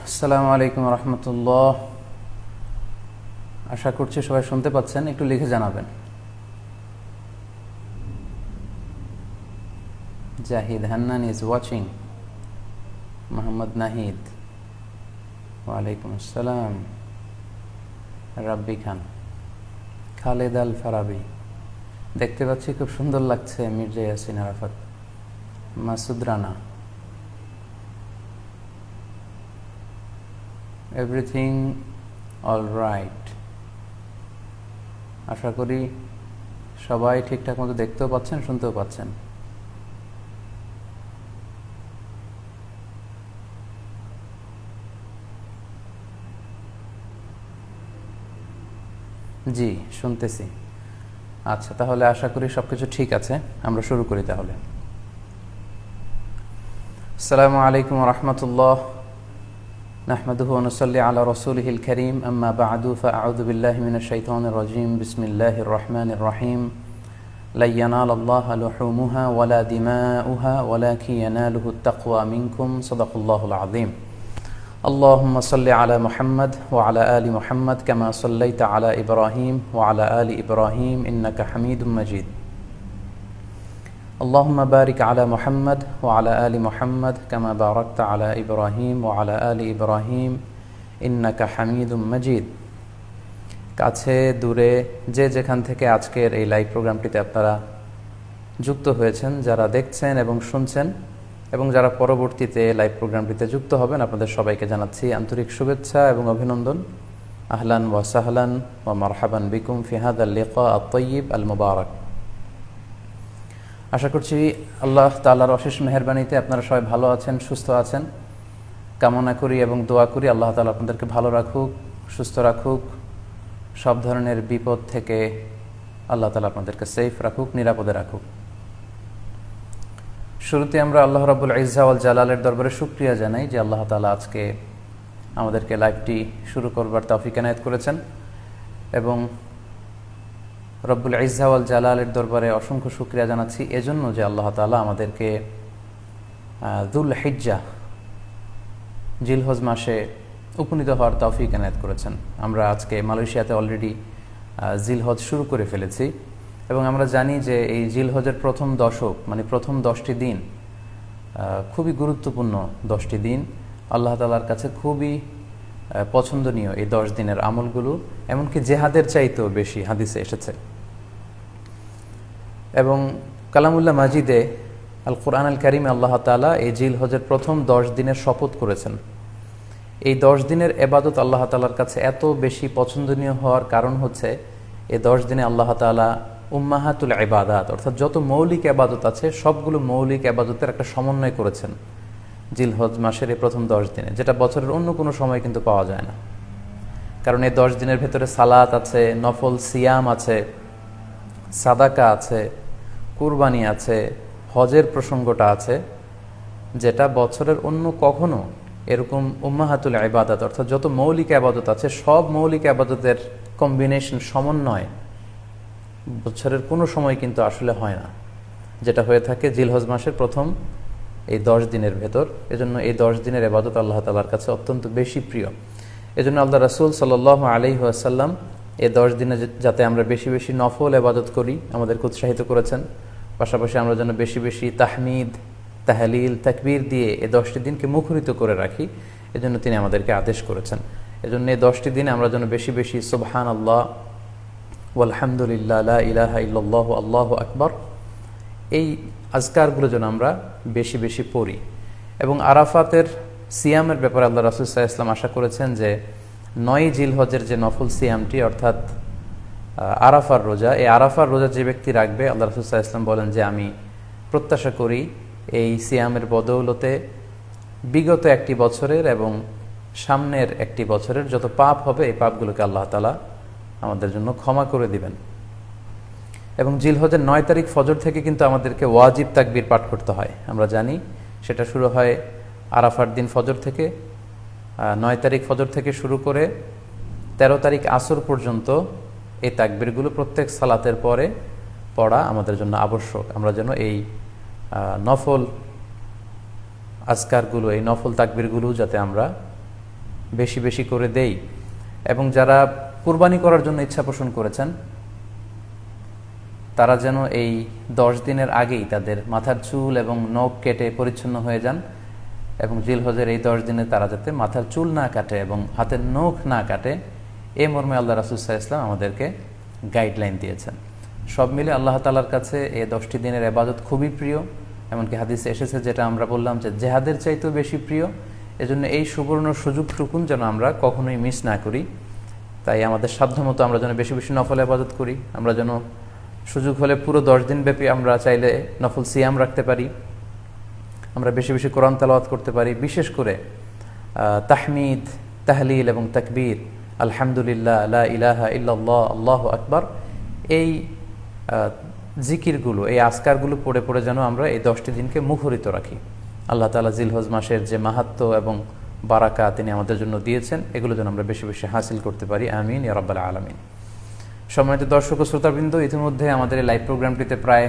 আসসালামু আলাইকুম রহমতুল্লাহ। আশা করছি সবাই শুনতে পাচ্ছেন, একটু লিখে জানাবেন। Zahid Hannan is watching. মোহাম্মদ নাহিদ, ওয়ালাইকুম আসসালাম। রাব্বি খান, খালেদ আল ফারাবি, দেখতে পাচ্ছি খুব সুন্দর লাগছে। Mirza Yasin Arafat, Masud Rana, everything all right. আশা করি সবাই ঠিকঠাক মতো দেখতেও পাচ্ছেন, শুনতেও পাচ্ছেন। জি, শুনতেছি। আচ্ছা, তাহলে আশা করি সবকিছু ঠিক আছে। আমরা শুরু করি তাহলে। আসসালামু আলাইকুম রহমতুল্লাহ। نحمده ونصلي على رسوله الكريم أما بعد فأعوذ بالله من الشيطان الرجيم بسم الله الرحمن الرحيم لن ينال الله لحومها ولا دماؤها ولكن يناله التقوى منكم صدق الله العظيم اللهم صل على محمد وعلى آل محمد كما صليت على إبراهيم وعلى آل إبراهيم إنك حميد مجيد اللهم بارك على محمد وعلى آل محمد كما باركت على إبراهيم وعلى آل إبراهيم إنك حميد مجيد। কাছে দূরে যে যেখান থেকে আজকের এই লাইভ প্রোগ্রামটিতে আপনারা যুক্ত হয়েছেন, যারা দেখছেন এবং শুনছেন এবং যারা পরবর্তীতে লাইভ প্রোগ্রামটিতে যুক্ত হবেন, আপনাদের সবাইকে জানাচ্ছি আন্তরিক শুভেচ্ছা এবং অভিনন্দন। আহলান ওয়া সাহলান ওয়া মারহাবান বিকুম ফি হাযাল লিকা আত-তাইয়িব আল মুবারাক। আশা করছি আল্লাহ তাআলার অশেষ মেহেরবানিতে আপনারা সবাই ভালো আছেন, সুস্থ আছেন। কামনা করি এবং দোয়া করি আল্লাহ তাআলা আপনাদেরকে ভালো রাখুক, সুস্থ রাখুক, সব ধরনের বিপদ থেকে আল্লাহ তাআলা আপনাদেরকে সেফ রাখুক, নিরাপদে রাখুক। শুরুতে আমরা আল্লাহ রাব্বুল ইজ্জা ওয়াল জালালের দরবারে শুকরিয়া জানাই যে আল্লাহ তাআলা আজকে আমাদেরকে লাইভটি শুরু করবার তৌফিক এনায়েত করেছেন, এবং রব্বুল ইজ্জা ওয়াল জালালের দরবারে অসংখ্য শুকরিয়া জানাচ্ছি এজন্য যে আল্লাহ তাআলা আমাদেরকে যুল হিজ্জাহ, জিলহজ মাসে উপনীত হওয়ার তৌফিক এনায়েত করেছেন। আমরা আজকে মালয়েশিয়াতে অলরেডি জিলহজ শুরু করে ফেলেছি, এবং আমরা জানি যে এই জিলহজের প্রথম দশক মানে প্রথম 10টি দিন খুবই গুরুত্বপূর্ণ 10টি দিন। আল্লাহ তাআলার কাছে খুবই পছন্দনীয় এই 10 দিনের আমলগুলো, এমনকি জেহাদের চাইতেও বেশি হাদিসে এসেছে। এবং কালামুল্লাহ মাজিদে আল কুরআন আল কারিমে আল্লাহ তাআলা এই জিলহজের প্রথম 10 দিনের শপথ করেছেন। এই 10 দিনের এবাদত আল্লাহ তাআলার কাছে এত বেশি পছন্দনীয় হওয়ার কারণ হচ্ছে এই 10 দিনে আল্লাহ তাআলা উম্মাহাতুল ইবাদাত অর্থাৎ যত মৌলিক এবাদত আছে সবগুলো মৌলিক এবাদতের একটা সমন্বয় করেছেন জিলহজ মাসের এই প্রথম 10 দিনে, যেটা বছরের অন্য কোনো সময় কিন্তু পাওয়া যায় না। কারণ এই 10 দিনের ভেতরে সালাত আছে, নফল সিয়াম আছে, সাদাকা আছে, কুরবানি আছে, হজের প্রসঙ্গটা আছে, যেটা বছরের অন্য কখনো এরকম উম্মাহাতুল ইবাদাত অর্থাৎ যত মৌলিক আবাদত আছে সব মৌলিক আবাদতের কম্বিনেশন, সমন্বয় বছরের কোনো সময় কিন্তু আসলে হয় না, যেটা হয়ে থাকে জিলহজ মাসের প্রথম এই 10 দিনের ভেতর। এজন্য এই 10 দিনের ইবাদত আল্লাহ তাআলার কাছে অত্যন্ত বেশি প্রিয়। এজন্য আল্লাহ রাসূল সাল্লাল্লাহু আলাইহি ওয়াসাল্লাম এই 10 দিনে যাতে আমরা বেশি বেশি নফল ইবাদত করি আমাদেরকে উৎসাহিত করেছেন। পাশাপাশি আমরা যেন বেশি বেশি তাহমিদ, তাহলিল, তাকবীর দিয়ে এই 10টি দিনকে মুখরিত করে রাখি, এজন্য তিনি আমাদেরকে আদেশ করেছেন। এজন্য এই 10টি দিনে আমরা যেন বেশি বেশি সুবহানাল্লাহ ওয়ালহামদুলিল্লাহ লা ইলাহা ইল্লাল্লাহু আল্লাহু আকবার এই আজকারগুলো যেন আমরা বেশি বেশি পড়ি। এবং আরাফাতের সিয়ামের ব্যাপারে আল্লাহ রাসূল সাল্লাল্লাহু আলাইহি ওয়াসাল্লাম আশা করেছেন যে 9 জিলহজের যে নফল সিয়ামটি অর্থাৎ আরাফার রোজা, এই আরাফার রোজা যে ব্যক্তি রাখবে, আল্লাহ রাসূল সাল্লাল্লাহু আলাইহি ওয়াসাল্লাম বলেন যে আমি প্রত্যাশা করি এই সিয়ামের বদৌলতে বিগত একটি বছরের এবং সামনের একটি বছরের যত পাপ হবে এই পাপগুলোকে আল্লাহ তাআলা আমাদের জন্য ক্ষমা করে দিবেন। এবং জিলহজের 9 তারিখ ফজর থেকে কিন্তু আমাদেরকে ওয়াজিব তাকবীর পাঠ করতে হয়। আমরা জানি সেটা শুরু হয় আরাফার দিন ফজর থেকে। 9 তারিখ ফজর থেকে শুরু করে 13 তারিখ আসর পর্যন্ত এই তাকবীরগুলো প্রত্যেক সালাতের পরে পড়া আমাদের জন্য আবশ্যক। আমরা যেন এই নফল আজকারগুলো, এই নফল তাকবীরগুলো যাতে আমরা বেশি বেশি করে দেই, এবং যারা কুরবানি করার জন্য ইচ্ছা পোষণ করেছেন তারা যেন এই 10 দিনের আগেই তাদের মাথার চুল এবং নখ কেটে পরিচ্ছন্ন হয়ে যান, এবং জিলহজের এই 10 দিনে তারা যাতে মাথার চুল না কাটে এবং হাতের নখ না কাটে, এই মর্মে আল্লাহ রাসূল সাল্লাল্লাহু আলাইহি ওয়াসাল্লাম আমাদেরকে গাইডলাইন দিয়েছেন। সব মিলে আল্লাহ তাআলার কাছে এই 10টি দিনের ইবাদত খুবই প্রিয়, এমনকি হাদিসে এসেছে যেটা আমরা বললাম যে জেহাদের চাইতেও বেশি প্রিয়। এজন্য এই সুবর্ণ সুযোগটুকুন যেন আমরা কখনোই মিস না করি। তাই আমাদের সাধ্যমতো আমরা যেন বেশি বেশি নফল ইবাদত করি, আমরা যেন সুযোগ হলে পুরো 10 দিন ব্যাপী আমরা চাইলে নফল সিয়াম রাখতে পারি, আমরা বেশি বেশি কোরআন তেলাওয়াত করতে পারি, বিশেষ করে তাহমিদ, তাহলিল এবং তাকবীর, আলহামদুলিল্লাহ, লা ইলাহা ইল্লাল্লাহ, আল্লাহু আকবার, এই জিকিরগুলো, এই আজকারগুলো পড়ে পড়ে যেন আমরা এই 10টি দিনকে মুখরিত রাখি। আল্লাহ তাআলা জিলহজ মাসের যে মাহাত্ম্য এবং বারাকা তিনি আমাদের জন্য দিয়েছেন, এগুলো যেন আমরা বেশি বেশি হাসিল করতে পারি। আমিন ইয়া রাব্বাল আলামিন। সম্মানিত দর্শক ও শ্রোতাবৃন্দ, ইতিমধ্যে আমাদের এই লাইভ প্রোগ্রামটিতে প্রায়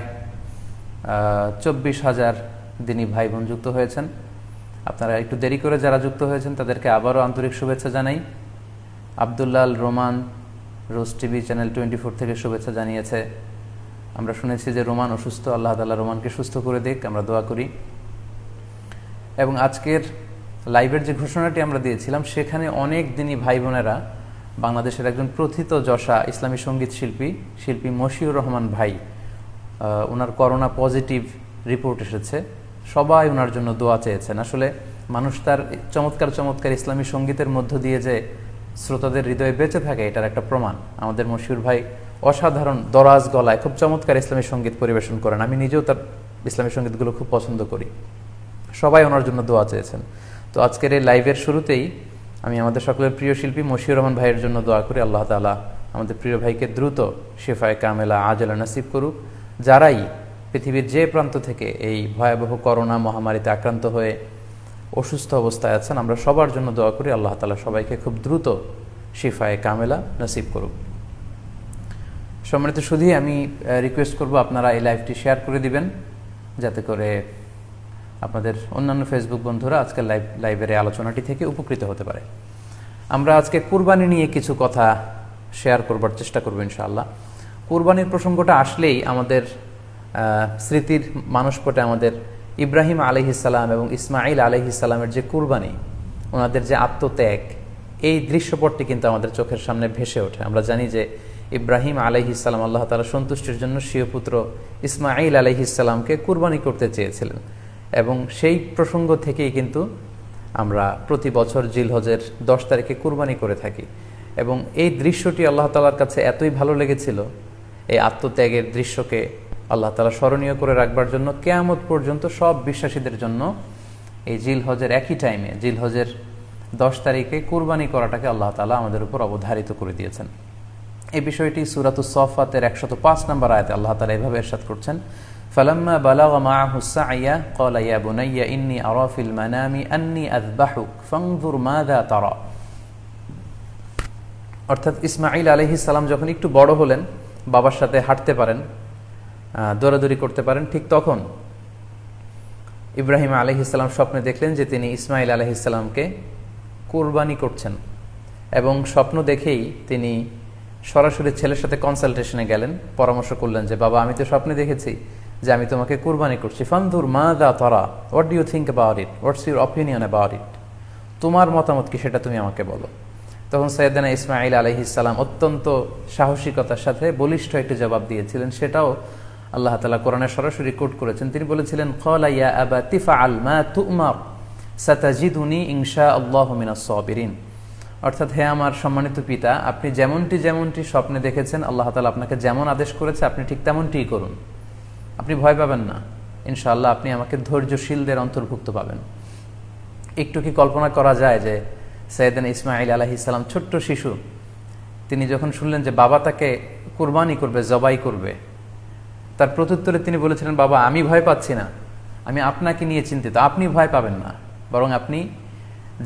24,000 দিনী ভাই বোন যুক্ত হয়েছেন। আপনারা একটু দেরি করে যারা যুক্ত হয়েছেন তাদেরকে আবারও আন্তরিক শুভেচ্ছা জানাই। আব্দুল্লাল রোমান রোজ টিভি চ্যানেল 24 থেকে শুভেচ্ছা জানিয়েছে। আমরা শুনেছি যে রোমান অসুস্থ, আল্লাহ তাআলা রোমানকে সুস্থ করে দিক, আমরা দোয়া করি। এবং আজকের লাইভের যে ঘোষণাটি আমরা দিয়েছিলাম সেখানে অনেক দিনী ভাই বোনেরা, বাংলাদেশের একজন প্রথিত যশা ইসলামী সঙ্গীত শিল্পী মশিউর রহমান ভাই, ওনার করোনা পজিটিভ রিপোর্ট এসেছে, সবাই ওনার জন্য দোয়া চেয়েছেন। আসলে মানুষ তার চমৎকার চমৎকার ইসলামী সঙ্গীতের মধ্য দিয়ে যে শ্রোতাদের হৃদয়ে বেঁচে থাকে, এটার একটা প্রমাণ। আমাদের মশিউর ভাই অসাধারণ দরাজ গলায় খুব চমৎকার ইসলামী সঙ্গীত পরিবেশন করেন। আমি নিজেও তার ইসলামী সঙ্গীতগুলো খুব পছন্দ করি। সবাই ওনার জন্য দোয়া চেয়েছেন। তো আজকের এই লাইভের শুরুতেই আমি আমাদের সকলের প্রিয় শিল্পী মশিউর রহমান ভাইয়ের জন্য দোয়া করি, আল্লাহ তাআলা আমাদের প্রিয় ভাইকে দ্রুত শিফায়ে কামেলা আজলা নসিব করুক। যারাই পৃথিবীর যে প্রান্ত থেকে এই ভয়াবহ করোনা মহামারীতে আক্রান্ত হয়ে অসুস্থ অবস্থায় আছেন, আমরা সবার জন্য দোয়া করি, আল্লাহ তাআলা সবাইকে খুব দ্রুত শিফায়ে কামেলা নসিব করুক। সম্মানিত শুধুই আমি রিকোয়েস্ট করব আপনারা এই লাইভটি শেয়ার করে দিবেন, যাতে করে আপনাদের অন্যান্য ফেসবুক বন্ধুরা আজকের লাইভের এই আলোচনাটি থেকে উপকৃত হতে পারে। আমরা আজকে কুরবানি নিয়ে কিছু কথা শেয়ার করবার চেষ্টা করব ইনশাআল্লাহ। কুরবানির প্রসঙ্গটা আসলেই আমাদের স্মৃতির মানসপটে আমাদের ইব্রাহিম আলাইহিস সালাম এবং ইসমাঈল আলাইহিস সালামের যে কুরবানি, ওনাদের যে আত্মত্যাগ, এই দৃশ্যপটটি কিন্তু আমাদের চোখের সামনে ভেসে ওঠে। আমরা জানি যে ইব্রাহিম আলাইহিস সালাম আল্লাহ তাআলার সন্তুষ্টির জন্য স্বীয় পুত্র ইসমাঈল আলাইহিস সালামকে কুরবানি করতে চেয়েছিলেন, এবং সেই প্রসঙ্গ থেকেই কিন্তু আমরা প্রতি বছর জিলহজের 10 তারিখে কুরবানি করে থাকি। এবং এই দৃশ্যটি আল্লাহ তাআলার কাছে এতই ভালো লেগেছিল, এই আত্মত্যাগের দৃশ্যকে আল্লাহ তাআলা স্মরণীয় করে রাখবার জন্য কিয়ামত পর্যন্ত সব বিশ্বাসীদের জন্য এই জিলহজের একই টাইমে, জিলহজের 10 তারিখে কুরবানি করাটাকে আল্লাহ তাআলা আমাদের উপর অবধারিত করে দিয়েছেন। এই বিষয়টি সূরাতুস সাফফাতের 105 নম্বর আয়াতে আল্লাহ তাআলা এভাবে ইরশাদ করছেন, ফালাম্মা বালাগা মাআহু সা'য়া ক্বালা ইয়া বুনাইয়া ইন্নী আরা ফিল মানামি আন্নী আযবাহুক ফানজুর মাযা তারা। অর্থাৎ ইসমাঈল আলাইহিস সালাম যখন একটু বড় হলেন, বাবার সাথে হাঁটতে পারেন, দৌড়াদৌড়ি করতে পারেন, ঠিক তখন ইব্রাহিম আলাইহিস সালাম স্বপ্নে দেখলেন যে তিনি ইসমাঈল আলাইহিস সালামকে কুরবানি করছেন, এবং স্বপ্ন দেখেই তিনি সরাসরি ছেলের সাথে কনসালটেশনে গেলেন, পরামর্শ করলেন যে বাবা, আমি তো স্বপ্নে দেখেছি যে আমি তোমাকে কুরবানি করছি, ফানজুর মাযা তারা, what do you think about it, what's your opinion about it, তোমার মতামত কি সেটা তুমি আমাকে বলো। তখন সাইয়েদনা ইসমাঈল আলাইহিস সালাম অত্যন্ত সাহসিকতার সাথে বলিষ্ঠ একটি জবাব দিয়েছিলেন, সেটাও আল্লাহ তাআলা কোরআনে সরাসরি কোট করেছেন। তিনি বলেছিলেন, ক্বালা ইয়া আবাতি ফাআল মা তু'মার সাতাজিদুনি ইনশাআল্লাহু মিনাস সাবিরিন। অর্থাৎ, হে আমার সম্মানিত পিতা, আপনি যেমনটি স্বপ্নে দেখেছেন, আল্লাহ তাআলা আপনাকে যেমন আদেশ করেছে আপনি ঠিক তেমনটিই করুন, আপনি ভয় পাবেন না, ইনশাআল্লাহ আপনি আমাকে ধৈর্যশীলদের অন্তর্ভুক্ত পাবেন। একটু কি কল্পনা করা যায় যে সাইয়েদনা ইসমাঈল আলাইহিস সালাম ছোট্ট শিশু, তিনি যখন শুনলেন যে বাবা তাকে কুরবানি করবে, জবাই করবে, তার প্রত্যুত্তরে তিনি বলেছিলেন, বাবা, আমি ভয় পাচ্ছি না, আমি আপনাকে নিয়ে চিন্তিত, আপনি ভয় পাবেন না, বরং আপনি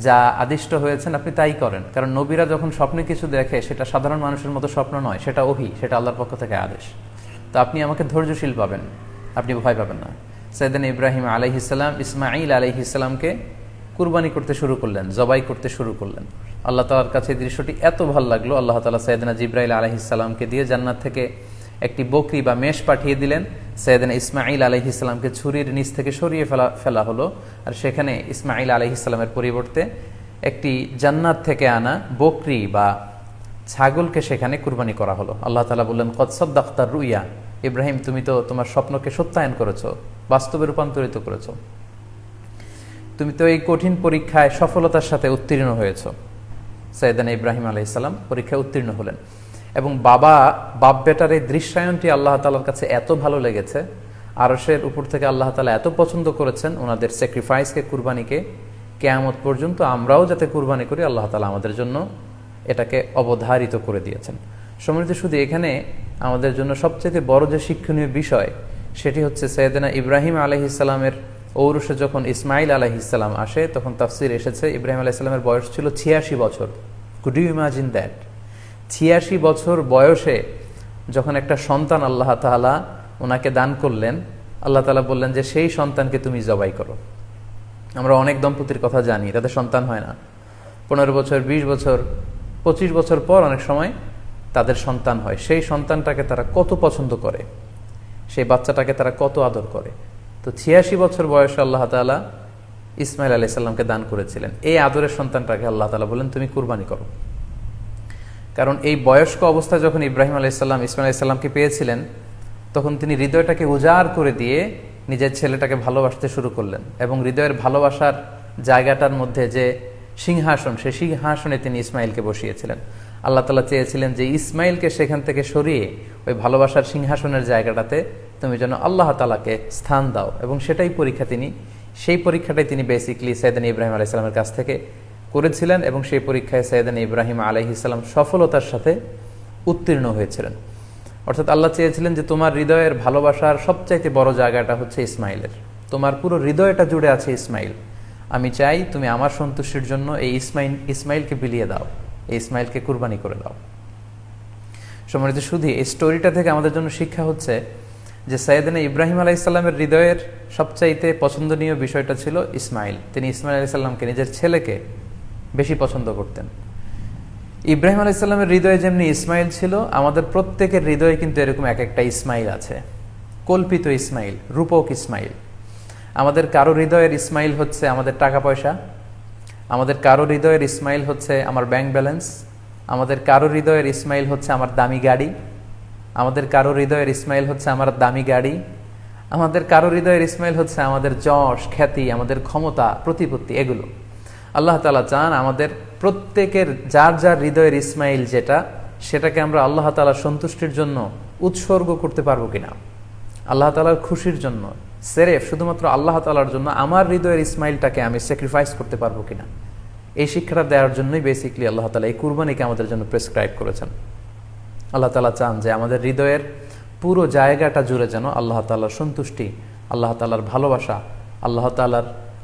যা আদিষ্ট হয়েছেন আপনি তাই করেন। কারণ নবীরা যখন স্বপ্নে কিছু দেখে, সেটা সাধারণ মানুষের মতো স্বপ্ন নয়, সেটা ওহী, সেটা আল্লাহর পক্ষ থেকে আদেশ। তো আপনি আমাকে ধৈর্যশীল পাবেন, আপনি ভয় পাবেন না। সাইয়েদনা ইব্রাহিম আলাইহিস সালাম ইসমাঈল আলাইহিস সালামকে কুরবানি করতে শুরু করলেন, জবাই করতে শুরু করলেন। আল্লাহ তাআলার কাছে এই দৃশ্যটি এত ভালো লাগলো, আল্লাহ তাআলা সাইয়েদনা জিবরাইল আলাইহিস সালামকে দিয়ে জান্নাত থেকে একটি বকরি বা মেষ পাঠিয়ে দিলেন। সাইয়েদনা ইসমাঈল আলাইহিস সালামকে ছুরির নিচ থেকে সরিয়ে ফেলা হলো, আর সেখানে ইসমাঈল আলাইহিস সালামের পরিবর্তে একটি জান্নাত থেকে আনা বকরি বা ছাগলকে সেখানে কুরবানি করা হলো। আল্লাহ তাআলা বললেন, কদ সাদ্দাকতার রুইয়া, ইব্রাহিম তুমি তো তোমার স্বপ্নকে সত্যায়ন করেছো, বাস্তবে রূপান্তরিত করেছো, তুমি তো এই কঠিন পরীক্ষায় সফলতার সাথে উত্তীর্ণ হয়েছ। সাইয়েদনা ইব্রাহিম আলাইহিস সালাম পরীক্ষায় উত্তীর্ণ হলেন এবং বাপ বেটার এই দৃশ্যায়নটি আল্লাহ তাআলার কাছে এত ভালো লেগেছে, আরশের উপর থেকে আল্লাহ তাআলা এত পছন্দ করেছেন ওনাদের স্যাক্রিফাইসকে, কুরবানিকে, কিয়ামত পর্যন্ত আমরাও যাতে কুরবানি করি আল্লাহ তাআলা আমাদের জন্য এটাকে অবধারিত করে দিয়েছেন। সম্মানিত, শুধু এখানে আমাদের জন্য সবচেয়ে বড় যে শিক্ষণীয় বিষয় সেটি হচ্ছে সাইয়েদনা ইব্রাহিম আলাইহিস সালামের ঔরসে যখন ইসমাইল আলাইহিস সালাম আসে, তখন তাফসীর এসেছে ইব্রাহিম আলাইহিস সালামের বয়স ছিল 86 বছর। Could you imagine that? 86 বছর বয়সে যখন একটা সন্তান আল্লাহ তাআলা ওনাকে দান করলেন, আল্লাহ তাআলা বললেন যে সেই সন্তানকে তুমি জবাই করো। আমরা অনেক দম্পতির কথা জানি, তাদের সন্তান হয় না, 15 বছর, 20 বছর, 25 বছর পর অনেক সময় তাদের সন্তান হয়। সেই সন্তানটাকে তারা কত পছন্দ করে, সেই বাচ্চাটাকে তারা কত আদর করে। তো 86 বছর বয়সে আল্লাহ তাআলা ইসমাইল আলাইহিস সালামকে দান করেছিলেন। এই আদরের সন্তানটাকে আল্লাহ তাআলা বলেন তুমি কুরবানি করো। কারণ এই বয়স্ক অবস্থায় যখন ইব্রাহিম আলাইহিস সালাম ইসমাইল আলাইহিস সালামকে পেয়েছিলেন, তখন তিনি হৃদয়টাকে উজাড় করে দিয়ে নিজের ছেলেটাকে ভালোবাসতে শুরু করলেন এবং হৃদয়ের ভালোবাসার জায়গাটার মধ্যে যে সিংহাসন, সেই সিংহাসনে তিনি ইসমাইলকে বসিয়েছিলেন। আল্লাহ তাআলা চেয়েছিলেন যে ইসমাইলকে সেখান থেকে সরিয়ে ওই ভালোবাসার সিংহাসনের জায়গাটাতে তুমি যেন আল্লাহ তাআলাকে স্থান দাও, এবং সেই পরীক্ষাটাই তিনি বেসিক্যালি সাইয়েদনা ইব্রাহিম আলাইহিস সালামের কাছ থেকে করেছিলেন, এবং সেই পরীক্ষায় সাইয়েদনা ইব্রাহিম আলাইহিস সালাম সফলতার সাথে উত্তীর্ণ হয়েছিলেন। অর্থাৎ আল্লাহ চেয়েছিলেন যে তোমার হৃদয়ের ভালোবাসার সবচাইতে বড় জায়গাটা হচ্ছে ইসমাইলের, তোমার পুরো হৃদয়টা জুড়ে আছে ইসমাইল। আমি চাই তুমি আমার সন্তুষ্টির জন্য এই ইসমাইলকে বিলিয়ে দাও, এই ইসমাইলকে কুরবানি করে দাও। সম্মানিত, শুধু এই স্টোরিটা থেকে আমাদের জন্য শিক্ষা হচ্ছে যে সাইয়েদনা ইব্রাহিম আলাইহিস সালামের হৃদয়ের সবচাইতে পছন্দনীয় বিষয়টা ছিল ইসমাইল। তিনি ইসমাইল আলাইহিস সালামকে, নিজের ছেলেকে বেশি পছন্দ করতেন। ইব্রাহিম আলাইহিস সালামের হৃদয়ে যেমনি ইসমাইল ছিল, আমাদের প্রত্যেকের হৃদয়ে কিন্তু এরকম এক একটা ইসমাইল আছে, কল্পিত ইসমাইল, রূপক ইসমাইল। আমাদের কারো হৃদয়ের ইসমাইল হচ্ছে আমাদের টাকা পয়সা, আমাদের কারো হৃদয়ের ইসমাইল হচ্ছে আমার ব্যাংক ব্যালেন্স, আমাদের কারো হৃদয়ের ইসমাইল হচ্ছে আমার দামি গাড়ি, আমাদের কারো হৃদয়ের ইসমাইল হচ্ছে আমার দামি গাড়ি, আমাদের কারো হৃদয়ের ইসমাইল হচ্ছে আমাদের যশ, খ্যাতি, আমাদের ক্ষমতা, প্রতিপত্তি, এগুলো। আল্লাহ তাআলা চান আমাদের প্রত্যেকের যার যার হৃদয়ের ইসমাইল যেটা, সেটাকে আমরা আল্লাহ তাআলার সন্তুষ্টির জন্য উৎসর্গ করতে পারবো কিনা, আল্লাহ তাআলার খুশির জন্য, সেরেফ শুধুমাত্র আল্লাহ তাআলার জন্য আমার হৃদয়ের ইসমাইলটাকে আমি স্যাক্রিফাইস করতে পারবো কিনা। এই শিক্ষাটা দেওয়ার জন্যই বেসিক্যালি আল্লাহ তাআলা এই কুরবানিকে আমাদের জন্য প্রেসক্রাইব করেছেন। আল্লাহ তাআলা চান যে আমাদের হৃদয়ের পুরো জায়গাটা জুড়ে যেন আল্লাহ তাআলার সন্তুষ্টি, আল্লাহ তাআলার ভালোবাসা,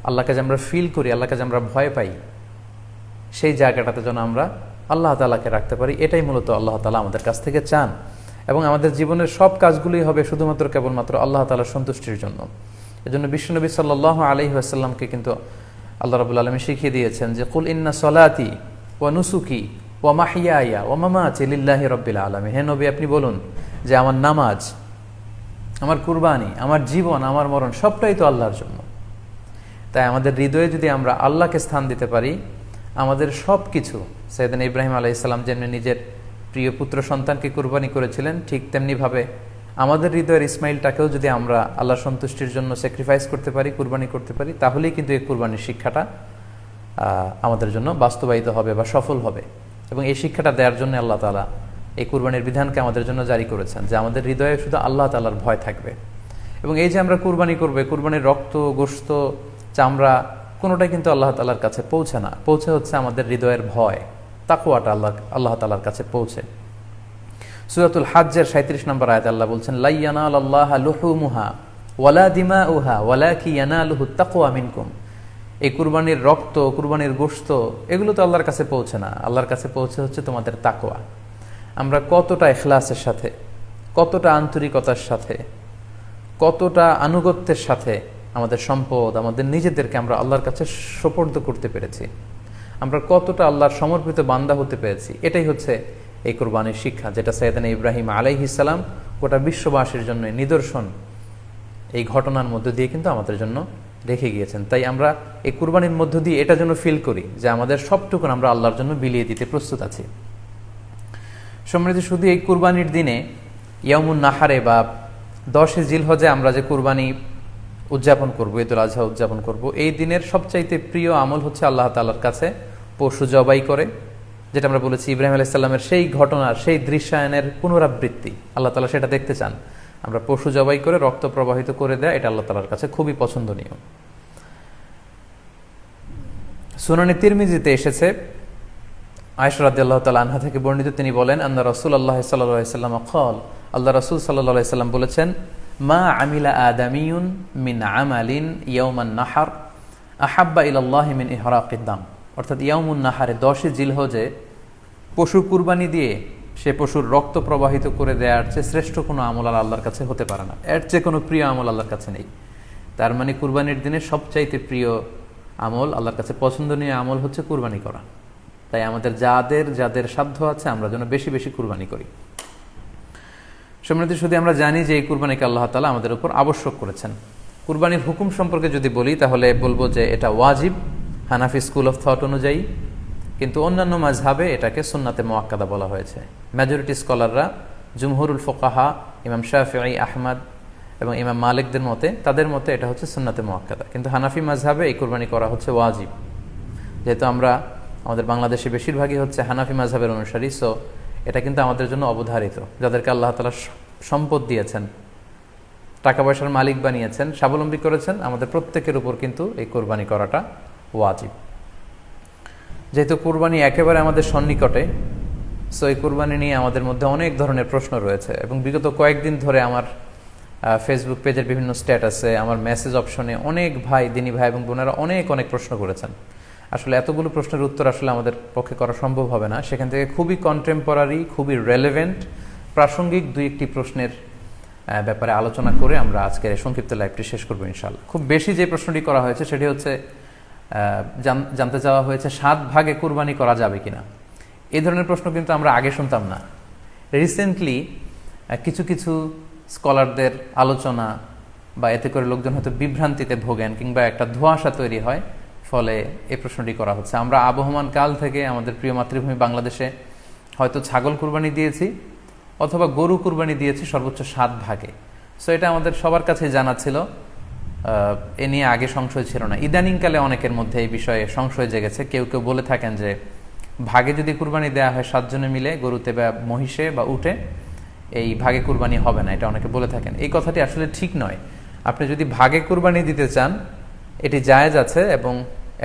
আল্লাহকে যে আমরা ফিল করি, আল্লাহকে যে আমরা ভয় পাই, সেই জায়গাটাতে যেন আমরা আল্লাহ তাআলাকে রাখতে পারি। এটাই মূলত আল্লাহ তাআলা আমাদের কাছ থেকে চান, এবং আমাদের জীবনের সব কাজগুলোই হবে শুধুমাত্র কেবলমাত্র আল্লাহ তাআলার সন্তুষ্টির জন্য। এজন্য বিশ্বনবী সাল্লাল্লাহু আলাইহি ওয়াসাল্লামকে কিন্তু আল্লাহ রাব্বুল আলামিন শিখিয়ে দিয়েছেন যে কুল ইন্না সলাতি ওয়া নুসুকি ওয়া মাহইয়ায়া ওয়া মামাতি লিল্লাহি রাব্বিল আলামিন। হে নবী, আপনি বলুন যে আমার নামাজ, আমার কুরবানি, আমার জীবন, আমার মরণ সবটাই তো আল্লাহর জন্য। তাই আমাদের হৃদয়ে যদি আমরা আল্লাহকে স্থান দিতে পারি, আমাদের সব কিছু, সাইয়েদনা ইব্রাহিম আলাইহিস সালাম যেমনি নিজের প্রিয় পুত্র সন্তানকে কুরবানি করেছিলেন, ঠিক তেমনিভাবে আমাদের হৃদয়ের ইসমাইলটাকেও যদি আমরা আল্লাহর সন্তুষ্টির জন্য স্যাক্রিফাইস করতে পারি, কুরবানি করতে পারি, তাহলেই কিন্তু এই কুরবানির শিক্ষাটা আমাদের জন্য বাস্তবায়িত হবে বা সফল হবে। এবং এই শিক্ষাটা দেওয়ার জন্য আল্লাহ তাআলা এই কুরবানির বিধানকে আমাদের জন্য জারি করেছেন, যে আমাদের হৃদয়ে শুধু আল্লাহ তাআলার ভয় থাকবে। এবং এই যে আমরা কুরবানি করবে, কুরবানির রক্ত, গোশত, চামড়া কোনোটাই কিন্তু আল্লাহ তাআলার কাছে পৌঁছে না, পৌঁছে হচ্ছে আমাদের হৃদয়ের ভয়, তাকওয়াটা আল্লাহ তাআলার কাছে পৌঁছে। সূরাতুল হজ্জের 37 নম্বর আয়াতে আল্লাহ বলছেন, লা ইয়ানালাল্লাহা লুহুমুহা ওয়ালা দিমাউহা ওয়ালাকি ইয়ানালুহুত তাকওয়া মিনকুম। এই কুরবানির রক্ত, কুরবানির গোশত, এগুলো তো আল্লাহর কাছে পৌঁছে না, আল্লাহর কাছে পৌঁছে হচ্ছে তোমাদের তাকওয়া। আমরা কতটা ইখলাসের সাথে, কতটা আন্তরিকতার সাথে, কতটা আনুগত্যের সাথে আমাদের সম্পদ, আমাদের নিজেদেরকে আমরা আল্লাহর কাছে সোপর্দ করতে পেরেছি, আমরা কতটা আল্লাহর সমর্পিত বান্দা হতে পেরেছি, এটাই হচ্ছে এই কুরবানির শিক্ষা, যেটা সাইয়েদনা ইব্রাহিম আলাইহিস সালাম গোটা বিশ্ববাসীর জন্য নিদর্শন এই ঘটনার মধ্য দিয়ে কিন্তু আমাদের জন্য রেখে গিয়েছেন। তাই আমরা এই কুরবানির মধ্য দিয়ে এটা যেন ফিল করি যে আমাদের সবটুকু আমরা আল্লাহর জন্য বিলিয়ে দিতে প্রস্তুত আছি। সম্মানিত, শুধু এই কুরবানির দিনে ইয়াউমুন নাহারে বা 10 জিলহজে আমরা যে কুরবানি উদযাপন করব, ঈদুল আজহা উদযাপন করব, এই দিনের সবচাইতে প্রিয় আমল হচ্ছে আল্লাহ তাআলার কাছে পশু জবাই করে, যেটা আমরা বলেছি ইব্রাহিম আলাইহিস সালামের সেই ঘটনার, সেই দৃশ্যায়নের পুনরাবৃত্তি আল্লাহ তাআলা সেটা দেখতে চান। আমরা পশু জবাই করে রক্ত প্রবাহিত করে দেয়, এটা আল্লাহ তাআলার কাছে খুবই পছন্দনীয়। সুনানে তিরমিজিতে এসেছে, আয়েশা রাদিয়াল্লাহু তাআলা আনহা থেকে বর্ণিত, তিনি বলেন, আন্না রাসূলুল্লাহ সাল্লাল্লাহু আলাইহি ওয়াসাল্লাম ক্বাল, আল্লাহ রাসূল সাল্লাল্লাহু আলাইহি ওয়াসাল্লাম বলেছেন, মা আমিলা আদামিয়ুন মিন আমালিন ইয়াউমান নাহার আহাব্বা ইলাল্লাহি মিন ইহরাকিদ দাম। অর্থাৎ ইয়াউমুন নাহারে 10 জিলহজে পশু কুরবানি দিয়ে সে পশুর রক্ত প্রবাহিত করে দেওয়ার চেয়ে শ্রেষ্ঠ কোনো আমল আল্লাহর কাছে হতে পারে না, এর চেয়ে কোনো প্রিয় আমল আল্লাহর কাছে নেই। তার মানে কুরবানির দিনে সবচাইতে প্রিয় আমল, আল্লাহর কাছে পছন্দনীয় আমল হচ্ছে কুরবানি করা। তাই আমাদের যাদের যাদের সাধ্য আছে আমরা যেন বেশি বেশি কুরবানি করি। সম্মানিত, শুধু আমরা জানি যে এই কুরবানিকে আল্লাহ তাআলা আমাদের উপর আবশ্যক করেছেন। কুরবানির হুকুম সম্পর্কে যদি বলি তাহলে বলবো যে এটা ওয়াজিব হানাফি স্কুল অফ থট অনুযায়ী, কিন্তু অন্যান্য মাযহাবে এটাকে সুন্নাতে মুআক্কাদা বলা হয়েছে। মেজরিটি স্কলাররা, জুমহুরুল ফুকাহা, ইমাম শাফিঈ, আহমদ এবং ইমাম মালিকদের মতে, তাদের মতে এটা হচ্ছে সুন্নাতে মুআক্কাদা। কিন্তু হানাফি মাযহাবে এই কুরবানি করা হচ্ছে ওয়াজিব। যেহেতু আমরা আমাদের বাংলাদেশে বেশিরভাগই হচ্ছে হানাফি মাযহাবের অনুসারী, সো এটা কিন্তু আমাদের জন্য অবধারিত। যাদেরকে আল্লাহ তাআলা সম্পদ দিয়েছেন, টাকা পয়সার মালিক বানিয়েছেন, স্বাবলম্বী করেছেন, আমাদের প্রত্যেকের উপর কিন্তু এই কোরবানি করাটা ওয়াজিব। যেহেতু কোরবানি একেবারে আমাদের সন্নিকটে, সো এই কোরবানি নিয়ে আমাদের মধ্যে অনেক ধরনের প্রশ্ন রয়েছে এবং বিগত কয়েকদিন ধরে আমার ফেসবুক পেজের বিভিন্ন স্ট্যাটাসে, আমার মেসেজ অপশনে অনেক ভাই, দিনী ভাই এবং বোনেরা অনেক প্রশ্ন করেছেন। আসলে এতগুলো প্রশ্নের উত্তর আসলে আমাদের পক্ষে করা সম্ভব হবে না। সেখান থেকে খুবই কন্টেম্পোরারি, খুবই রেলেভেন্ট, প্রাসঙ্গিক 2-1টি প্রশ্নের ব্যাপারে আলোচনা করে আমরা আজকের এই সংক্ষিপ্ত লাইভটি শেষ করবো ইনশাআল্লাহ। খুব বেশি যে প্রশ্নটি করা হয়েছে সেটি হচ্ছে, জানতে চাওয়া হয়েছে 7 ভাগে কুরবানি করা যাবে কিনা। এই ধরনের প্রশ্ন কিন্তু আমরা আগে শুনতাম না। রিসেন্টলি কিছু কিছু স্কলারদের আলোচনা বা এতে করে লোকজন হয়তো বিভ্রান্তিতে ভোগেন কিংবা একটা ধোঁয়াশা তৈরি হয়, ফলে এই প্রশ্নটি করা হচ্ছে। আমরা আবহমান কাল থেকে আমাদের প্রিয় মাতৃভূমি বাংলাদেশে হয়তো ছাগল কুরবানি দিয়েছি অথবা গরু কুরবানি দিয়েছি সর্বোচ্চ 7 ভাগে। সো এটা আমাদের সবার কাছে জানা ছিল, এ নিয়ে আগে সংশয় ছিল না। ইদানিংকালে অনেকের মধ্যে এই বিষয়ে সংশয় জেগেছে। কেউ কেউ বলে থাকেন যে ভাগে যদি কুরবানি দেওয়া হয় 7 জনে মিলে, গরুতে বা মহিষে বা উটে, এই ভাগে কুরবানি হবে না, এটা অনেকে বলে থাকেন। এই কথাটি আসলে ঠিক নয়। আপনি যদি ভাগে কুরবানি দিতে চান এটি জায়েজ আছে, এবং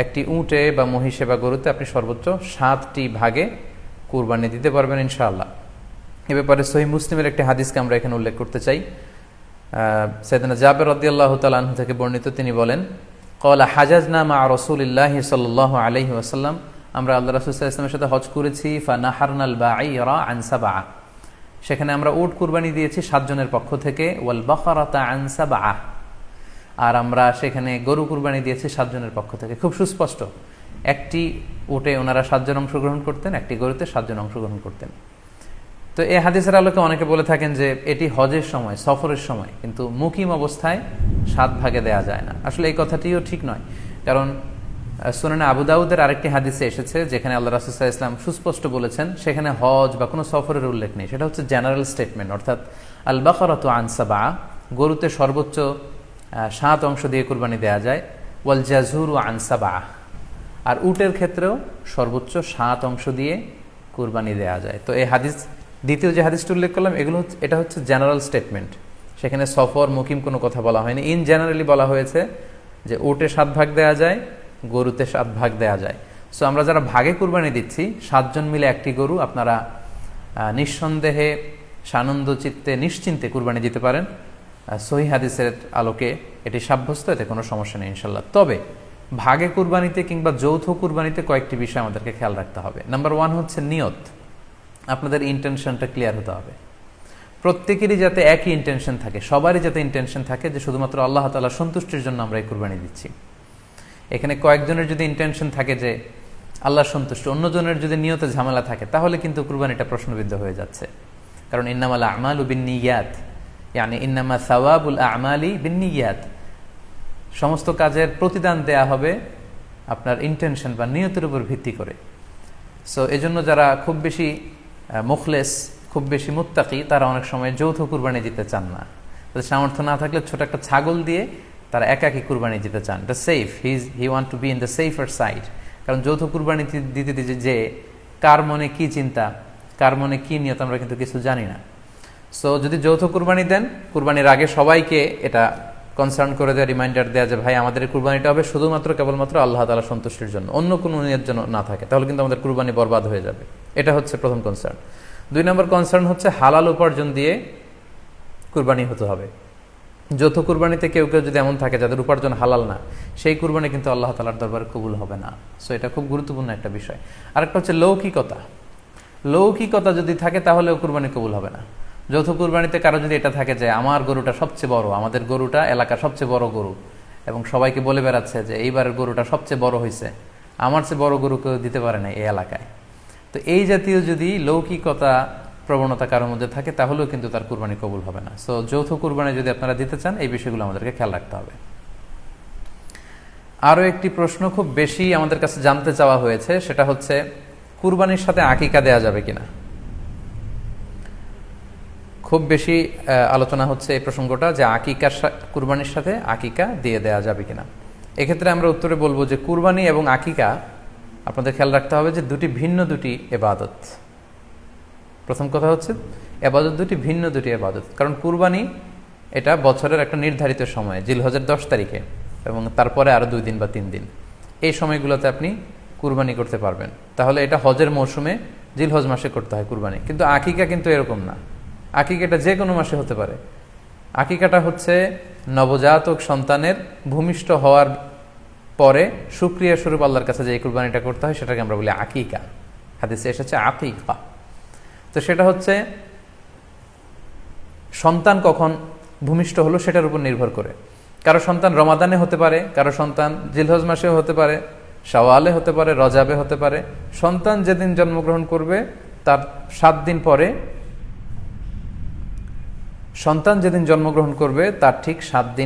একটি উটে বা মহিষে বা গরুতে আপনি সর্বোচ্চ 7টি ভাগে কুরবানি দিতে পারবেন ইনশাআল্লাহ। এ ব্যাপারে সহিহ মুসলিমের একটি হাদিসকে আমরা এখানে উল্লেখ করতে চাই। সাইয়েদনা জাবের রাদিয়াল্লাহু তাআলা আনহু থেকে বর্ণিত, তিনি বলেন, ক্বালা হাজাজনা মা রাসূলিল্লাহি সাল্লাল্লাহু আলাইহি ওয়াসাল্লাম, আমরা আল্লাহ রাসূল সাল্লাল্লাহু আলাইহি ওয়াসাল্লামের সাথে হজ করেছি। ফানাহারনাল বাঈরা আন সাবআ, সেখানে আমরা উট কুরবানি দিয়েছি 7 জনের পক্ষ থেকে। ওয়াল বাকারাতা আন সাবআ, আর আমরা সেখানে গরু কুরবানি দিয়েছি 7 জনের পক্ষ থেকে। খুব সুস্পষ্ট, একটি উটে ওনারা 7 জন অংশগ্রহণ করতেন, একটি গরুতে 7 জন অংশগ্রহণ করতেন। তো এই হাদিসের আলোকে অনেকে বলে থাকেন যে এটি হজের সময়, সফরের সময়, কিন্তু মুকিম অবস্থায় 7 ভাগে দেয়া যায় না। আসলে এই কথাটিও ঠিক নয়, কারণ সুনানে আবু দাউদের আরেকটি হাদিসে এসেছে যেখানে আল্লাহ রাসূল সাল্লাল্লাহু আলাইহি ওয়াসাল্লাম সুস্পষ্ট বলেছেন, সেখানে হজ বা কোনো সফরের উল্লেখ নেই। সেটা হচ্ছে জেনারেল স্টেটমেন্ট, অর্থাৎ আল বাকারাতু আন সাবআ, গরুতে সর্বোচ্চ 7 অংশ দিয়ে কুরবানি দেয়া যায়। ওয়াল জাযুরু আন সাবআ, আর উটের ক্ষেত্রেও সর্বোচ্চ 7 অংশ দিয়ে কুরবানি দেয়া যায়। তো এই হাদিস, দ্বিতীয় যে হাদিসটি উল্লেখ করলাম, এটা হচ্ছে জেনারেল স্টেটমেন্ট। সেখানে সফর, মুকিম কোনো কথা বলা হয়নি। ইন জেনারেলি বলা হয়েছে যে উটে 7 ভাগ দেয়া যায়, গরুতে 7 ভাগ দেয়া যায়। সো আমরা যারা ভাগে কুরবানি দিচ্ছি, 7 জন মিলে একটি গরু, আপনারা নিঃসন্দেহে সানন্দ চিত্তে নিশ্চিন্তে কুরবানি দিতে পারেন। সহিহ হাদিসের আলোকে এটি সাব্যস্ত, এতে কোনো সমস্যা নেই ইনশাল্লাহ। তবে ভাগে কুরবানিতে কিংবা যৌথ কুরবানিতে কয়েকটি বিষয় আমাদেরকে খেয়াল রাখতে হবে। নাম্বার 1 হচ্ছে নিয়ত। আপনাদের ইন্টেনশনটা ক্লিয়ার হতে হবে। প্রত্যেকেরই যাতে একই ইন্টেনশন থাকে, সবারই যাতে ইন্টেনশন থাকে যে শুধুমাত্র আল্লাহ তাআলার সন্তুষ্টির জন্য আমরা এই কুরবানি দিচ্ছি। এখানে কয়েকজনের যদি ইন্টেনশন থাকে যে আল্লাহর সন্তুষ্ট, অন্যজনের যদি নিয়তে ঝামেলা থাকে, তাহলে কিন্তু কুরবানিটা প্রশ্নবিদ্ধ হয়ে যাচ্ছে। কারণ ইন্নামাল আমালু বিন্নিয়াত, ইয়ানি ইন্নামা সাওয়াবুল আমালি বিন্নিয়াত, সমস্ত কাজের প্রতিদান দেয়া হবে আপনার ইন্টেনশন বা নিয়তের উপর ভিত্তি করে। সো এজন্য যারা খুব বেশি মুখলেস, খুব বেশি মুত্তাকি, তারা অনেক সময় যৌথ কুরবানি দিতে চান না। তাদের সামর্থ্য না থাকলে ছোট একটা ছাগল দিয়ে তারা একাকি কুরবানি দিতে চান। এটা safe, he want to be in the safer side. কারণ যৌথ কুরবানি দিতে দিতে যে কার মনে কি চিন্তা, কার মনে কি নিয়ত, আমরা কিন্তু কিছু জানি না। সো যদি যৌথ কুরবানি দেন, কুরবানির আগে সবাইকে এটা কনসার্ন করে দেওয়া, রিমাইন্ডার দেওয়া যে ভাই আমাদের কুরবানিটা হবে শুধুমাত্র কেবলমাত্র আল্লাহ তাআলার সন্তুষ্টির জন্য, অন্য কোনো নিয়ত যেন না থাকে, তাহলে কিন্তু আমাদের কুরবানি বরবাদ হয়ে যাবে। এটা হচ্ছে প্রথম কনসার্ন। 2 নম্বর কনসার্ন হচ্ছে হালাল উপার্জন দিয়ে কুরবানি হতে হবে। যৌথ কুরবানিতে কেউ কেউ যদি এমন থাকে যাদের উপার্জন হালাল না, সেই কুরবানি কিন্তু আল্লাহ তাআলার দরবারে কবুল হবে না। সো এটা খুব গুরুত্বপূর্ণ একটা বিষয়। আরেকটা হচ্ছে লৌকিকতা। লৌকিকতা যদি থাকে তাহলেও কুরবানি কবুল হবে না। যৌথ কুরবানিতে কারো যদি এটা থাকে যে আমার গরুটা সবচেয়ে বড়, আমাদের গরুটা এলাকার সবচেয়ে বড় গরু, এবং সবাইকে বলে বেড়াচ্ছে যে এইবারের গরুটা সবচেয়ে বড় হয়েছে, আমার চেয়ে বড় গরু কেউ দিতে পারে না এই এলাকায়, তো এই জাতীয় যদি লৌকিকতা প্রবণতা কারোর মধ্যে থাকে, তাহলেও কিন্তু তার কুরবানি কবুল হবে না। সো যৌথ কুরবানি যদি আপনারা দিতে চান, এই বিষয়গুলো আমাদেরকে খেয়াল রাখতে হবে। আরও একটি প্রশ্ন খুব বেশি আমাদের কাছে জানতে চাওয়া হয়েছে, সেটা হচ্ছে কুরবানির সাথে আকিকা দেয়া যাবে কিনা। খুব বেশি আলোচনা হচ্ছে এই প্রসঙ্গটা যে কুরবানির সাথে আকিকা দিয়ে দেয়া যাবে কিনা। এক্ষেত্রে আমরা উত্তরে বলবো যে কুরবানি এবং আকিকা আপনাদের খেয়াল রাখতে হবে যে দুটি ভিন্ন দুটি এবাদত। প্রথম কথা হচ্ছে এবাদত দুটি ভিন্ন দুটি এবাদত। কারণ কুরবানি এটা বছরের একটা নির্ধারিত সময়, জিলহজের 10 তারিখে, এবং তারপরে আরও 2 দিন বা 3 দিন, এই সময়গুলোতে আপনি কুরবানি করতে পারবেন। তাহলে এটা হজের মৌসুমে জিলহজ মাসে করতে হয় কুরবানি। কিন্তু আকিকা কিন্তু এরকম না। আকিকাটা যে কোনো মাসে হতে পারে। আকিকাটা হচ্ছে নবজাতক সন্তানের ভূমিষ্ঠ হওয়ার পরে শুকরিয়া স্বরূপ আল্লাহর কাছে যে কুরবানিটা করতে হয়, সেটাকে আমরা বলি আকিকা। হাদিসে এসেছে আকিকা। তো সেটা হচ্ছে সন্তান কখন ভূমিষ্ঠ হলো সেটার উপর নির্ভর করে। কারো সন্তান রমাদানে হতে পারে, কারো সন্তান জিলহজ মাসেও হতে পারে, শাওয়ালে হতে পারে, রজাবে হতে পারে। সন্তান যেদিন জন্মগ্রহণ করবে তার 7 দিন পরে, সন্তান যেদিন জন্মগ্রহণ করবে তার ঠিক 7 দিন